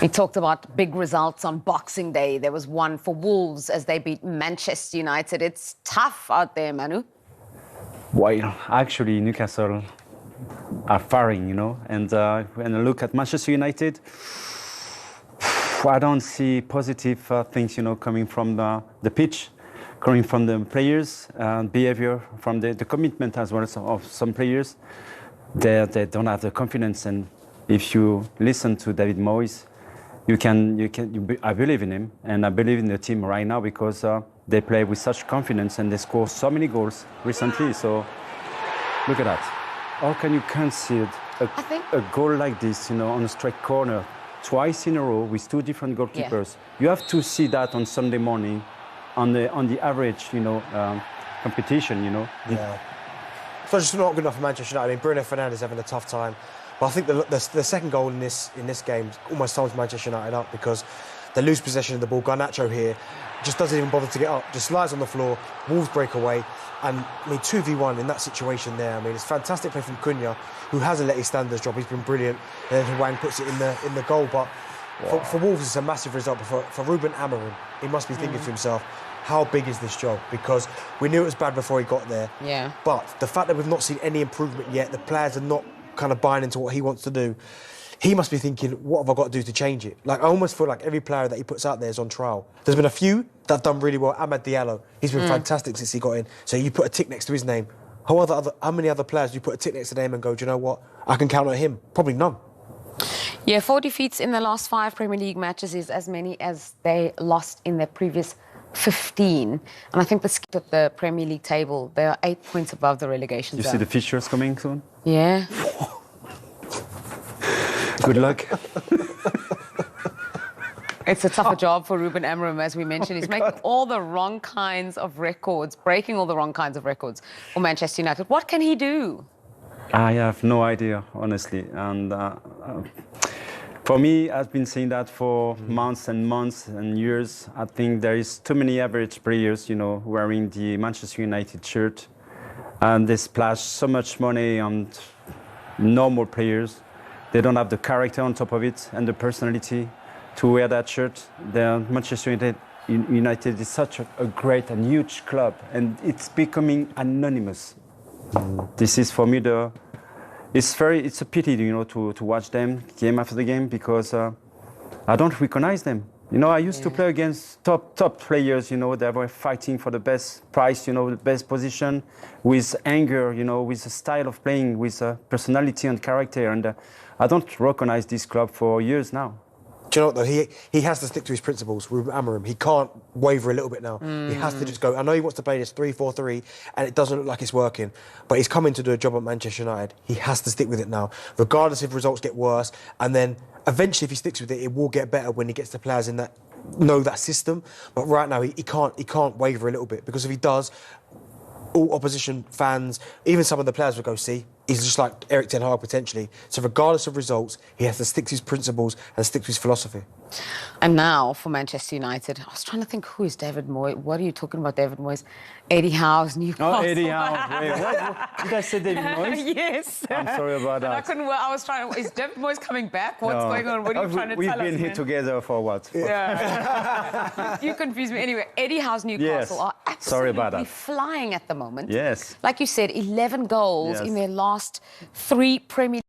We talked about big results on Boxing Day. There was one for Wolves as they beat Manchester United. It's tough out there, Manu. Well, actually, Newcastle are firing, and when I look at Manchester United, I don't see positive things, coming from the pitch, coming from the players, behavior, from the commitment as well of some players. They don't have the confidence, and if you listen to David Moyes, I believe in him, and I believe in the team right now because they play with such confidence and they score so many goals recently. So look at that. How can you concede a goal like this, on a straight corner twice in a row with two different goalkeepers? Yeah. You have to see that on Sunday morning, on the average, competition, Yeah. So it's just not good enough for Manchester United. I mean, Bruno Fernandes is having a tough time. But I think the second goal in this game almost sums Manchester United up because they lose possession of the ball. Garnacho here just doesn't even bother to get up, just lies on the floor. Wolves break away. And, 2v1 in that situation there. It's fantastic play from Cunha, who hasn't let his standards drop. He's been brilliant. And then Wang puts it in the goal. But for Wolves, it's a massive result. But for Ruben Amorim, he must be thinking to himself, how big is this job? Because we knew it was bad before he got there. Yeah. But the fact that we've not seen any improvement yet, the players are not kind of buying into what he wants to do, he must be thinking, what have I got to do to change it? I almost feel like every player that he puts out there is on trial. There's been a few that have done really well. Amad Diallo, he's been fantastic since he got in. So you put a tick next to his name. How many other players do you put a tick next to their name and go, do you know what? I can count on him. Probably none. Yeah, 4 defeats in the last 5 Premier League matches is as many as they lost in their previous 15. And I think the Premier League table, they are 8 points above the relegation zone. You see the fixtures coming soon? Yeah. Good luck. It's a tougher job for Ruben Amorim, as we mentioned. He's making all the wrong kinds of records, breaking all the wrong kinds of records for Manchester United. What can he do? I have no idea, honestly. And for me, I've been saying that for months and months and years. I think there is too many average players, wearing the Manchester United shirt. And they splash so much money on normal players. They don't have the character on top of it and the personality to wear that shirt. The Manchester United is such a great and huge club, and it's becoming anonymous. This is for me it's a pity, to watch them game after the game because I don't recognize them. I used to play against top players, they were fighting for the best price, the best position, with anger, with a style of playing, with personality and character. And I don't recognize this club for years now. Do you know what, though? He has to stick to his principles, Ruben Amorim. He can't waver a little bit now. He has to just go. I know he wants to play this 3-4-3, and it doesn't look like it's working, but he's coming to do a job at Manchester United. He has to stick with it now, regardless if results get worse. And then eventually, if he sticks with it, it will get better when he gets the players in that know that system. But right now, he can't waver a little bit, because if he does, all opposition fans, even some of the players will go, see, he's just like Erik ten Hag potentially. So regardless of results, he has to stick to his principles and stick to his philosophy. And now for Manchester United, I was trying to think, who is David Moyes? What are you talking about, David Moyes? Eddie Howe's Newcastle. Oh, Eddie Howe. Wait, what? Did I say David Moyes? Yes. I'm sorry about that. I was trying to... Is David Moyes coming back? What's going on? What are you trying to tell us? We've been here together for what? Yeah. you confuse me. Anyway, Eddie Howe's Newcastle are absolutely flying at the moment. Yes. Like you said, 11 goals in their last 3 Premier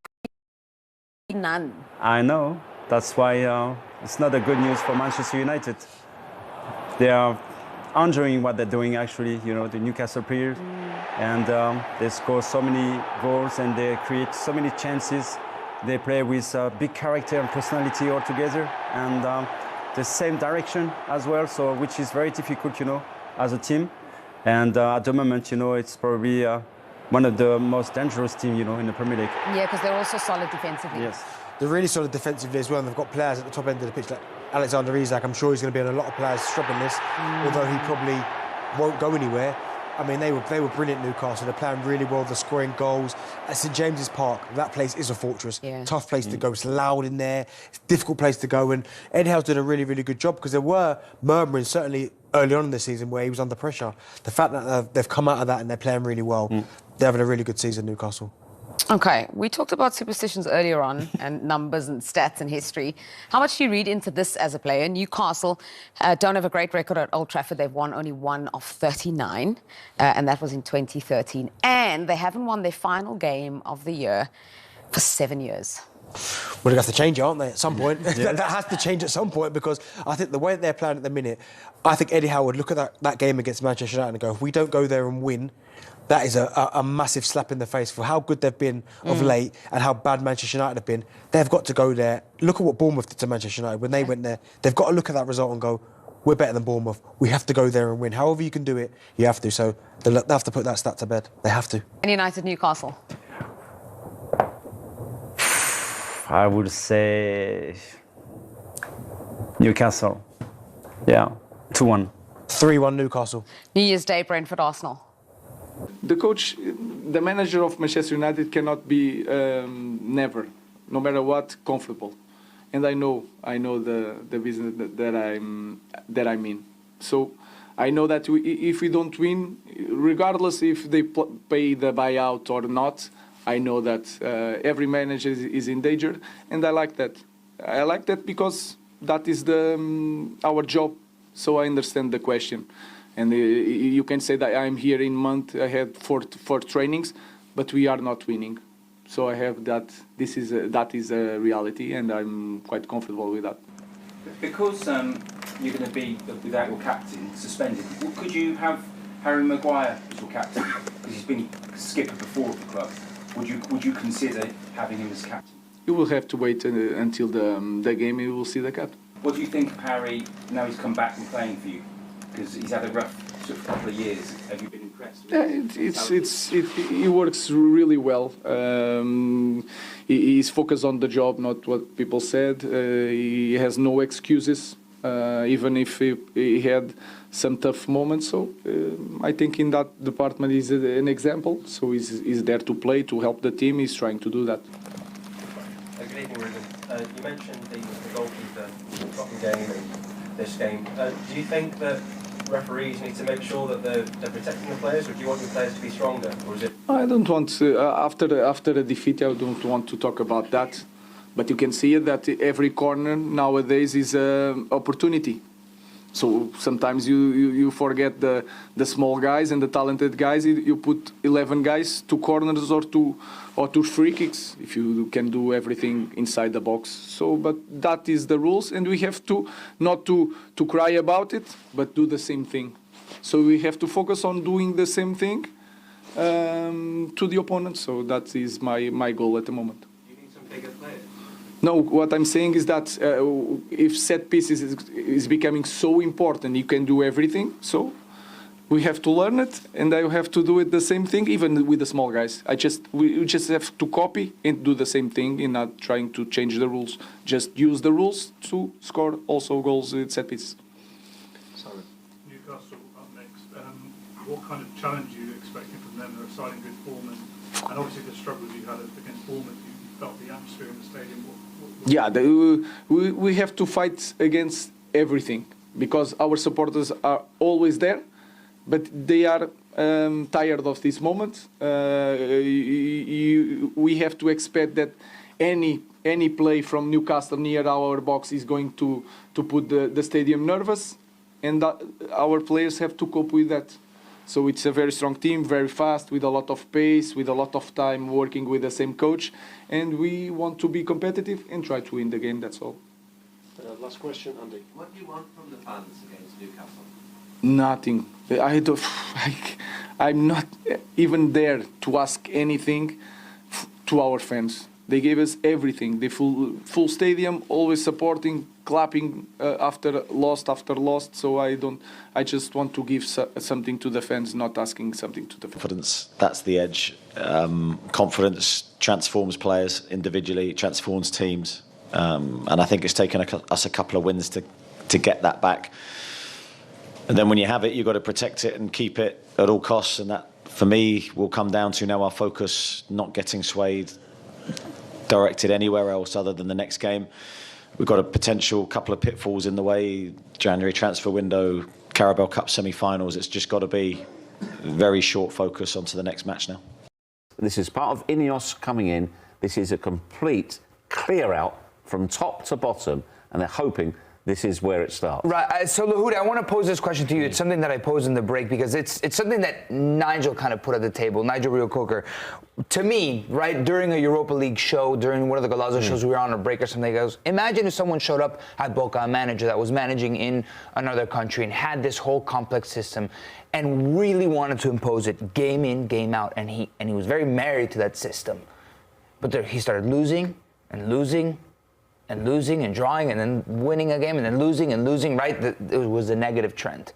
League, none. I know. That's why it's not a good news for Manchester United. They are enjoying what they're doing, actually, the Newcastle players. And they score so many goals and they create so many chances. They play with big character and personality all together, and the same direction as well, so which is very difficult, as a team. And at the moment, it's probably one of the most dangerous teams, in the Premier League. Yeah, because they're also solid defensively. Yes. They're really solid defensively as well, and they've got players at the top end of the pitch like Alexander Isak. I'm sure he's going to be on a lot of players' struggling list, although he probably won't go anywhere. They were brilliant, Newcastle. They're playing really well. They're scoring goals. At St James's Park, that place is a fortress. Yeah. Tough place to go. It's loud in there. It's a difficult place to go. And Eddie Howe's doing a really, really good job, because there were murmurings, certainly early on in the season, where he was under pressure. The fact that they've come out of that and they're playing really well, they're having a really good season, Newcastle. Okay, we talked about superstitions earlier on and numbers and stats and history. How much do you read into this as a player? Newcastle don't have a great record at Old Trafford. They've won only 1 of 39, and that was in 2013. And they haven't won their final game of the year for 7 years. Well, they're going to have to change it, aren't they, at some point? That has to change at some point, because I think the way that they're playing at the minute, I think Eddie Howe would look at that game against Manchester United and go, if we don't go there and win, that is a massive slap in the face for how good they've been of late and how bad Manchester United have been. They've got to go there. Look at what Bournemouth did to Manchester United when they went there. They've got to look at that result and go, we're better than Bournemouth. We have to go there and win. However you can do it, you have to. So they have to put that stat to bed. They have to. And United Newcastle. I would say Newcastle. Yeah, 2-1. 3-1 Newcastle. New Year's Day, Brentford Arsenal. The coach, the manager of Manchester United cannot be never, no matter what, comfortable. And I know the business that I'm in. So I know that if we don't win, regardless if they pay the buyout or not, I know that every manager is in danger, and I like that. I like that because that is our job. So I understand the question. And you can say that I'm here in month. I had four trainings, but we are not winning. So I have that. That is a reality, and I'm quite comfortable with that. Because you're going to be without your captain suspended, could you have Harry Maguire as your captain? Because he's been skipper before of the club. Would you consider having him as captain? You will have to wait until the game. You will see the captain. What do you think of Harry now he's come back and playing for you? Because he's had a rough sort of couple of years. Have you been impressed? He works really well. He's focused on the job, not what people said. He has no excuses, even if he had some tough moments. So I think in that department he's an example. So he's there to play, to help the team. He's trying to do that. Good evening, Ruben. You mentioned the goalkeeper blocking game and this game. Do you think that referees need to make sure that they're protecting the players, or do you want your players to be stronger, or is it? I don't want to, after a defeat, I don't want to talk about that. But you can see that every corner nowadays is an opportunity. So sometimes you forget the small guys and the talented guys. You put 11 guys, 2 corners or two free kicks, if you can do everything inside the box. So, but that is the rules, and we have to not to cry about it, but do the same thing. So we have to focus on doing the same thing to the opponent. So that is my goal at the moment. You need some bigger players. No, what I'm saying is that if set pieces is becoming so important, you can do everything. So we have to learn it, and I have to do it the same thing, even with the small guys. We just have to copy and do the same thing, and not trying to change the rules. Just use the rules to score also goals with set pieces. Sorry. Newcastle up next. What kind of challenge are you expecting from them? They're a side in good form, and obviously the struggles you had against Bournemouth, you felt the atmosphere in the stadium. Yeah, we have to fight against everything, because our supporters are always there, but they are tired of this moment. We have to expect that any play from Newcastle near our box is going to put the stadium nervous, and our players have to cope with that. So it's a very strong team, very fast, with a lot of pace, with a lot of time working with the same coach. And we want to be competitive and try to win the game, that's all. Last question, Andy. What do you want from the fans against Newcastle? Nothing. I'm not even there to ask anything to our fans. They gave us everything. The full stadium, always supporting, clapping after lost. So I just want to give something to the fans, not asking something to the fans. Confidence, that's the edge. Confidence transforms players individually, transforms teams. And I think it's taken us a couple of wins to get that back. And then when you have it, you've got to protect it and keep it at all costs. And that, for me, will come down to now our focus not getting swayed, directed anywhere else other than the next game. We've got a potential couple of pitfalls in the way, January transfer window, Carabao Cup semi-finals. It's just got to be very short focus onto the next match now. This is part of Ineos coming in. This is a complete clear out from top to bottom, and they're hoping this is where it starts. Right. So, Lahoud, I want to pose this question to you. It's something that I posed in the break because it's something that Nigel kind of put at the table, Nigel Reo-Coker. To me, right, during a Europa League show, during one of the Golazo shows we were on a break or something, he goes, imagine if someone showed up at Boca, a manager that was managing in another country and had this whole complex system and really wanted to impose it game in, game out. And he was very married to that system. But he started losing and losing and losing and drawing and then winning a game and then losing, right? It was a negative trend.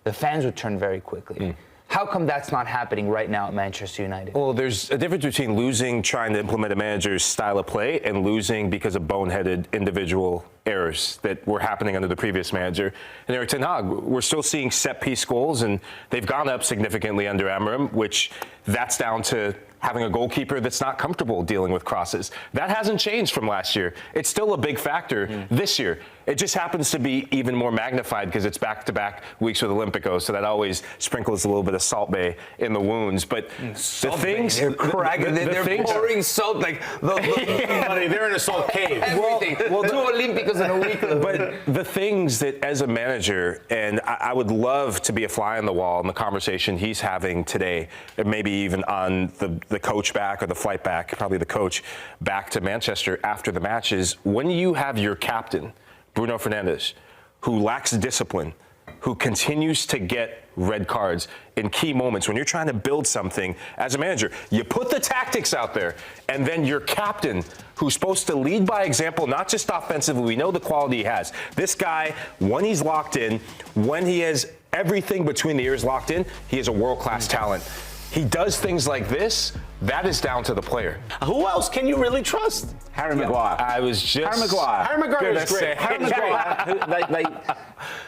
The fans would turn very quickly. How come that's not happening right now at Manchester United? Well, there's a difference between losing trying to implement a manager's style of play and losing because of boneheaded individual errors that were happening under the previous manager. And Erik ten Hag, we're still seeing set-piece goals, and they've gone up significantly under Amorim, which that's down to having a goalkeeper that's not comfortable dealing with crosses. That hasn't changed from last year. It's still a big factor this year. It just happens to be even more magnified because it's back-to-back weeks with Olympico, so that always sprinkles a little bit of Salt Bay in the wounds. But the things... They're cracking, they're pouring salt, like... they're in a salt cave. Everything. Well, 2 Olympics in a week. But the things that, as a manager, and I would love to be a fly on the wall in the conversation he's having today, and maybe even on the coach back or the flight back, probably the coach back to Manchester after the match, is when you have your captain, Bruno Fernandes, who lacks discipline, who continues to get red cards in key moments. When you're trying to build something as a manager, you put the tactics out there, and then your captain, who's supposed to lead by example, not just offensively, we know the quality he has. This guy, when he's locked in, when he has everything between the ears locked in, he is a world-class talent. He does things like this, that is down to the player. Who else can you really trust? Harry Maguire. I was just... Harry Maguire. Harry Maguire is great. Harry Maguire,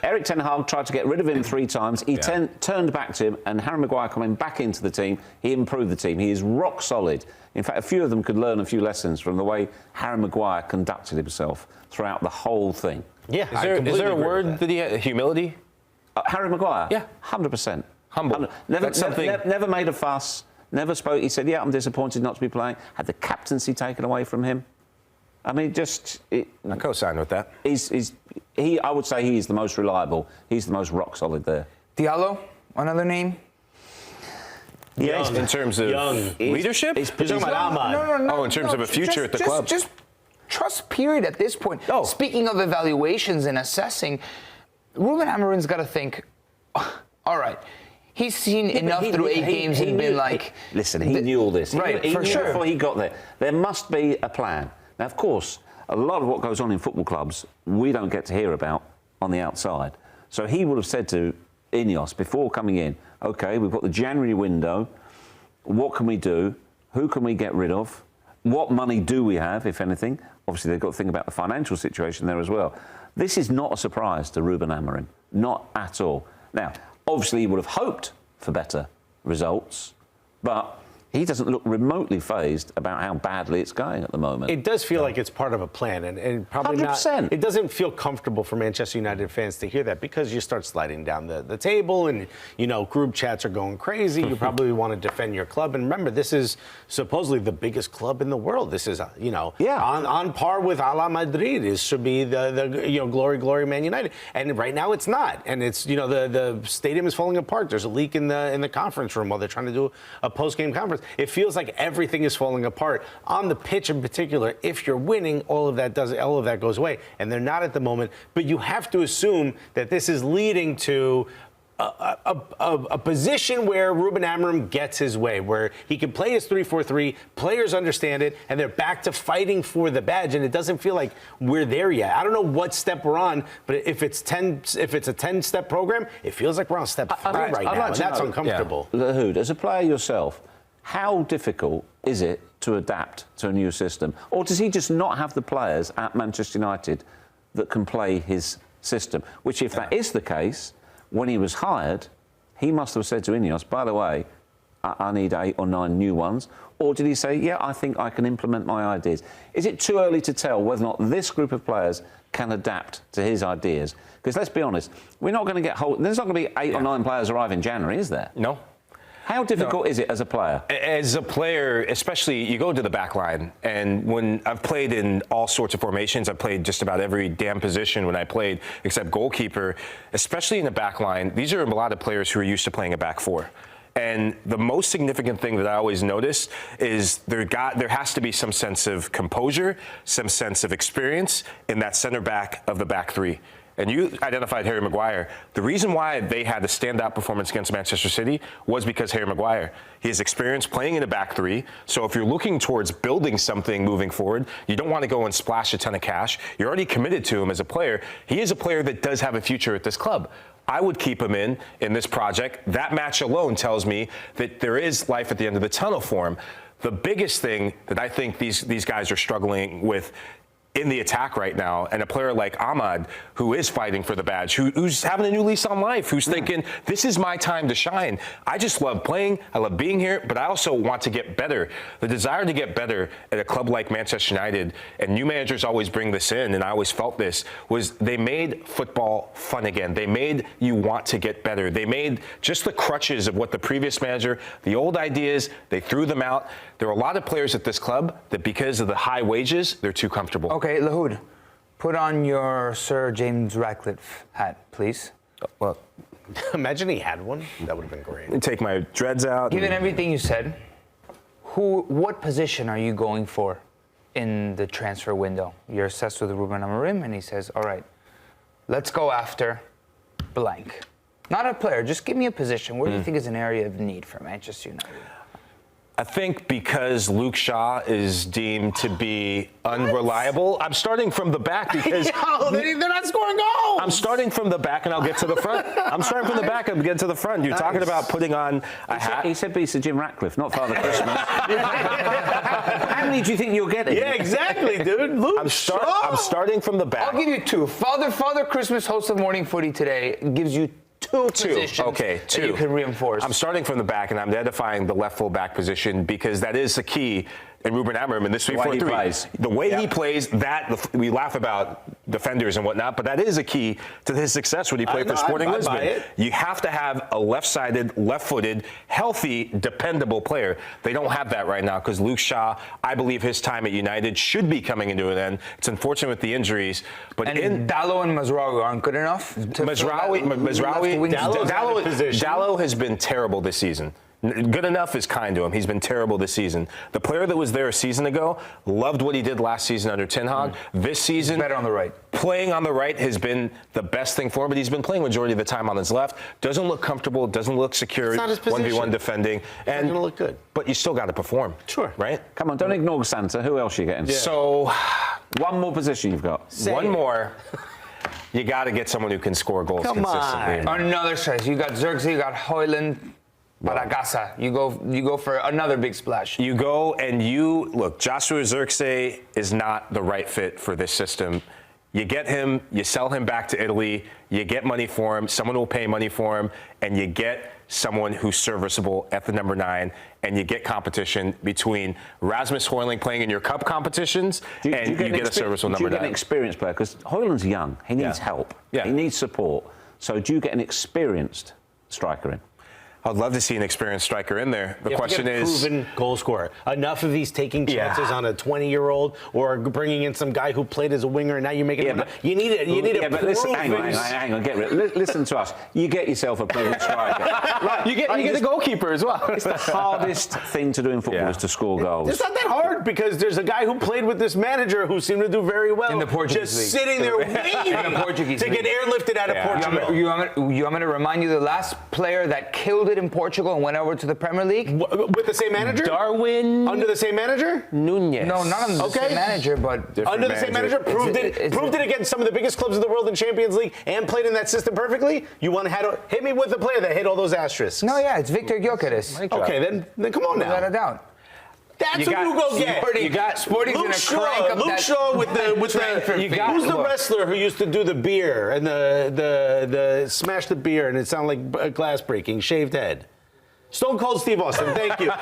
Erik ten Hag tried to get rid of him 3 times. He turned back to him, and Harry Maguire coming back into the team, he improved the team. He is rock solid. In fact, a few of them could learn a few lessons from the way Harry Maguire conducted himself throughout the whole thing. Yeah, is there a word that he had? Humility? Harry Maguire? Yeah. 100%. Humble. Never made a fuss. Never spoke. He said, "Yeah, I'm disappointed not to be playing." Had the captaincy taken away from him. I mean, I co-sign with that. I would say he is the most reliable. He's the most rock solid there. Diallo, another name. Yeah, in terms of leadership. He's talking about Ahmad. No. In terms of a future at the club. Just trust. Period. At this point. Oh. Speaking of evaluations and assessing, Ruben Amorim's got to think. All right. He's seen enough through 8 games and been like... Listen, he knew all this. Right, he for knew sure. Before he got there. There must be a plan. Now, of course, a lot of what goes on in football clubs, we don't get to hear about on the outside. So he would have said to Ineos before coming in, OK, we've got the January window. What can we do? Who can we get rid of? What money do we have, if anything? Obviously, they've got to think about the financial situation there as well. This is not a surprise to Ruben Amorim. Not at all. Now, obviously, he would have hoped for better results, but he doesn't look remotely phased about how badly it's going at the moment. It does feel like it's part of a plan, and probably 100%. not. It doesn't feel comfortable for Manchester United fans to hear that because you start sliding down the table, and group chats are going crazy. You probably want to defend your club, and remember, this is supposedly the biggest club in the world. This is on par with Ala Madrid. This should be the glory Man United, and right now it's not. And it's the stadium is falling apart. There's a leak in the conference room while they're trying to do a post-game conference. It feels like everything is falling apart on the pitch in particular. If you're winning, all of that goes away, and they're not at the moment. But you have to assume that this is leading to a position where Ruben Amorim gets his way, where he can play his 3-4-3. Players understand it, and they're back to fighting for the badge. And it doesn't feel like we're there yet. I don't know what step we're on, but if it's a 10-step program, it feels like we're on step 3 right now, and that's uncomfortable. Lahoud, as a player yourself, how difficult is it to adapt to a new system? Or does he just not have the players at Manchester United that can play his system? Which, if that is the case, when he was hired, he must have said to Ineos, by the way, I need 8 or 9 new ones. Or did he say, yeah, I think I can implement my ideas? Is it too early to tell whether or not this group of players can adapt to his ideas? Because let's be honest, we're not going to there's not going to be 8 or 9 players arrive in January, is there? No. How difficult is it as a player? As a player, especially, you go to the back line, and when I've played in all sorts of formations, I've played just about every damn position when I played, except goalkeeper, especially in the back line, these are a lot of players who are used to playing a back four. And the most significant thing that I always notice is there has to be some sense of composure, some sense of experience in that center back of the back three. And you identified Harry Maguire. The reason why they had a standout performance against Manchester City was because Harry Maguire. He has experience playing in a back three. So if you're looking towards building something moving forward, you don't want to go and splash a ton of cash. You're already committed to him as a player. He is a player that does have a future at this club. I would keep him in this project. That match alone tells me that there is life at the end of the tunnel for him. The biggest thing that I think these guys are struggling with in the attack right now, and a player like Ahmad, who is fighting for the badge, who's having a new lease on life, who's thinking, this is my time to shine. I just love playing, I love being here, but I also want to get better. The desire to get better at a club like Manchester United, and new managers always bring this in, and I always felt this, was they made football fun again. They made you want to get better. They made just the crutches of what the previous manager, the old ideas, they threw them out. There are a lot of players at this club that because of the high wages, they're too comfortable. Okay, Lahoud, put on your Sir James Ratcliffe hat, please. Well, imagine he had one. That would have been great. Take my dreads out. Given everything you said, what position are you going for in the transfer window? You're assessed with Ruben Amorim, and he says, all right, let's go after blank. Not a player, just give me a position. Where do you think is an area of need for Manchester United? I think because Luke Shaw is deemed to be unreliable, I'm starting from the back because they're not scoring goals. I'm starting from the back and I'll get to the front. I'm starting from the back and get to the front. You're talking about putting on a hat. He said be Sir Jim Ratcliffe, not Father Christmas. How many do you think you're getting? Yeah, exactly, dude. Luke I'm starting from the back. I'll give you two. Father Christmas, host of Morning Footy today, gives you two positions that you can reinforce. I'm starting from the back, and I'm identifying the left full back position because that is the key in Ruben Amorim in this 3-4-3. The way he plays, we laugh about defenders and whatnot, but that is a key to his success when he played for Sporting Lisbon. You have to have a left-sided, left-footed, healthy, dependable player. They don't have that right now because Luke Shaw, I believe his time at United should be coming into an end. It's unfortunate with the injuries, but Dallo and Mazraoui aren't good enough. Dallo has been terrible this season. Good enough is kind to him. He's been terrible this season. The player that was there a season ago loved what he did last season under Ten Hag. This season, better on the right. Playing on the right has been the best thing for him, but he's been playing majority of the time on his left. Doesn't look comfortable, doesn't look secure. 1v1 defending. And going to look good. But you still got to perform. Sure. Right? Come on, don't ignore Santa. Who else are you getting? Yeah. So, one more position you've got. One more. You got to get someone who can score goals consistently. Another strike. You got Xerxes, you got Højlund. Baragasa, you go for another big splash. You go and look, Joshua Xerxes is not the right fit for this system. You get him, you sell him back to Italy, you get money for him, someone will pay money for him, and you get someone who's serviceable at the number 9, and you get competition between Rasmus Højlund playing in your cup competitions, and you get a serviceable number 9. Do you get an experienced player? Because Højlund's young, he needs help, he needs support. So do you get an experienced striker in? I'd love to see an experienced striker in there. The question is, proven goal scorer. Enough of these taking chances on a 20-year-old or bringing in some guy who played as a winger and now you're making you need it. You need it. But listen, hang on. Listen to us. You get yourself a proven striker. You get a goalkeeper as well. It's the hardest thing to do in football is to score goals. It's not that hard because there's a guy who played with this manager who seemed to do very well. In the Portuguese league. Sitting there waiting to get airlifted out of Portugal. You want me to remind you the last player that killed it in Portugal and went over to the Premier League? With the same manager? Darwin. Under the same manager? Nunez. No, not under the same manager, but... Under the same manager? Proved it against some of the biggest clubs in the world in Champions League and played in that system perfectly? You want to hit me with a player that hit all those asterisks? No, it's Victor Gyökeres. Okay, then come on now. Without a doubt. That's who you go get. You got Sporting's Luke gonna Shaw. crank up Luke that Shaw with the who's the wrestler who used to do the beer and the smash the beer and it sounded like glass breaking, shaved head. Stone Cold Steve Austin, thank you.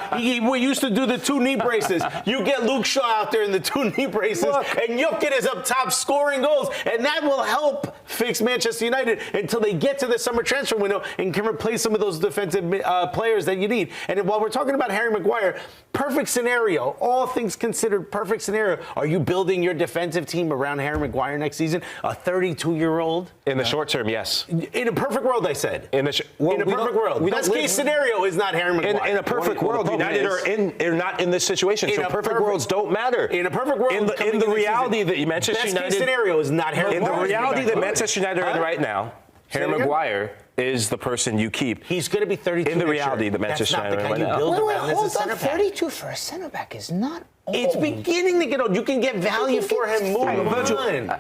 We used to do the 2 knee braces. You get Luke Shaw out there in the 2 knee braces, and Jokic is up top scoring goals, and that will help fix Manchester United until they get to the summer transfer window and can replace some of those defensive players that you need. And while we're talking about Harry Maguire, perfect scenario, all things considered, perfect scenario. Are you building your defensive team around Harry Maguire next season? A 32-year-old? In the short term, yes. In a perfect world, I said. In a perfect world. Best case scenario is not Harry Maguire. In a perfect world, United are not in this situation. So perfect worlds don't matter. In a perfect world, in the reality that Manchester United, best case scenario is not Harry Maguire. In the reality that Manchester United are in right now, Harry Maguire is the person you keep. He's going to be 32. In the reality that Manchester United are right now. Hold on, 32 for a centre back is not old. It's beginning to get old. You can get value for him.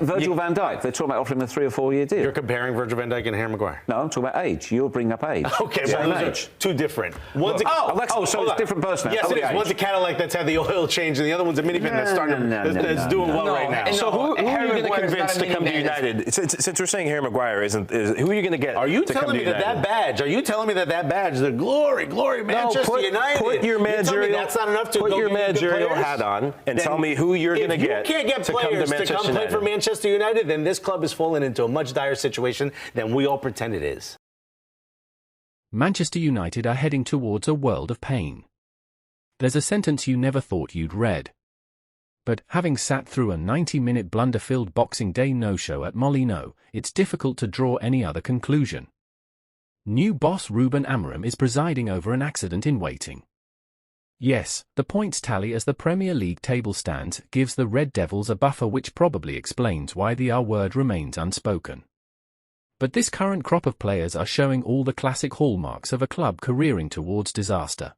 Virgil van Dijk, they're talking about offering him a 3 or 4 year deal. You're comparing Virgil van Dijk and Harry Maguire. No, I'm talking about age. You're bringing up age. Okay, well, those are two different. One's so it's different person. Yes, it is. One's a Cadillac that's had the oil change, and the other one's a minivan that's doing well right now. So who are you going to convince to come to United? Since we're saying Harry Maguire who are you going to get? Are you telling me that badge? Are you telling me that badge, the glory, Manchester United? Put your managerial. That's not enough to put your managerial hat on and tell me who you're going to get. If you can't get players to come play for Manchester United, then this club has fallen into a much dire situation than we all pretend it is. Manchester United are heading towards a world of pain. There's a sentence you never thought you'd read. But having sat through a 90-minute blunder-filled Boxing Day no-show at Molineux, it's difficult to draw any other conclusion. New boss Ruben Amorim is presiding over an accident in waiting. Yes, the points tally as the Premier League table stands gives the Red Devils a buffer, which probably explains why the R word remains unspoken. But this current crop of players are showing all the classic hallmarks of a club careering towards disaster.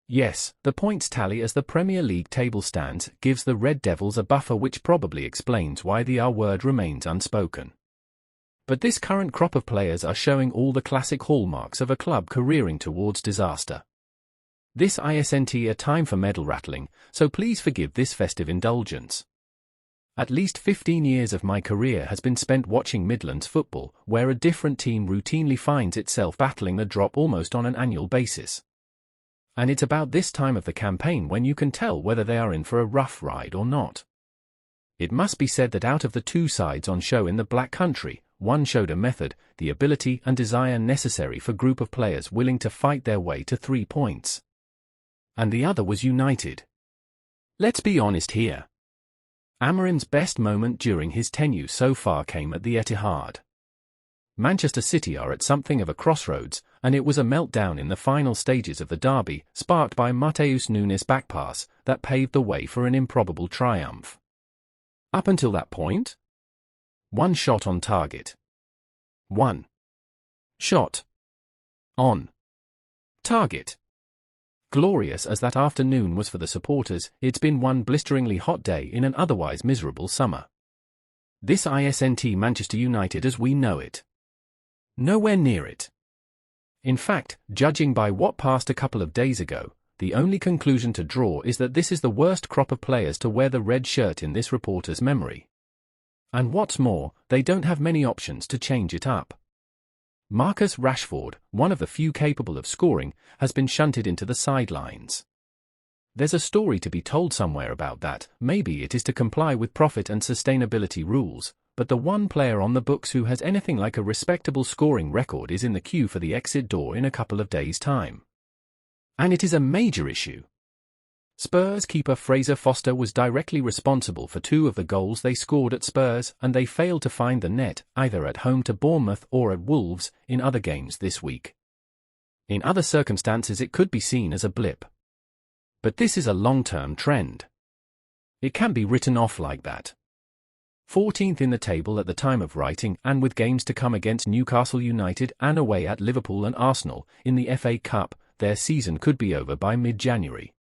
Yes, the points tally as the Premier League table stands gives the Red Devils a buffer, which probably explains why the R word remains unspoken. But this current crop of players are showing all the classic hallmarks of a club careering towards disaster. This isn't a time for medal rattling, so please forgive this festive indulgence. At least 15 years of my career has been spent watching Midlands football, where a different team routinely finds itself battling the drop almost on an annual basis. And it's about this time of the campaign when you can tell whether they are in for a rough ride or not. It must be said that out of the two sides on show in the Black Country, one showed a method, the ability and desire necessary for a group of players willing to fight their way to 3 points. And the other was United. Let's be honest here. Amorim's best moment during his tenure so far came at the Etihad. Manchester City are at something of a crossroads, and it was a meltdown in the final stages of the derby, sparked by Matheus Nunes' back pass, that paved the way for an improbable triumph. Up until that point? One shot on target. One shot on target. Glorious as that afternoon was for the supporters, it's been one blisteringly hot day in an otherwise miserable summer. This isn't Manchester United as we know it. Nowhere near it. In fact, judging by what passed a couple of days ago, the only conclusion to draw is that this is the worst crop of players to wear the red shirt in this reporter's memory. And what's more, they don't have many options to change it up. Marcus Rashford, one of the few capable of scoring, has been shunted into the sidelines. There's a story to be told somewhere about that. Maybe it is to comply with profit and sustainability rules, but the one player on the books who has anything like a respectable scoring record is in the queue for the exit door in a couple of days' time. And it is a major issue. Spurs keeper Fraser Foster was directly responsible for 2 of the goals they scored at Spurs, and they failed to find the net, either at home to Bournemouth or at Wolves, in other games this week. In other circumstances it could be seen as a blip. But this is a long-term trend. It can be written off like that. 14th in the table at the time of writing, and with games to come against Newcastle United and away at Liverpool and Arsenal in the FA Cup, their season could be over by mid-January.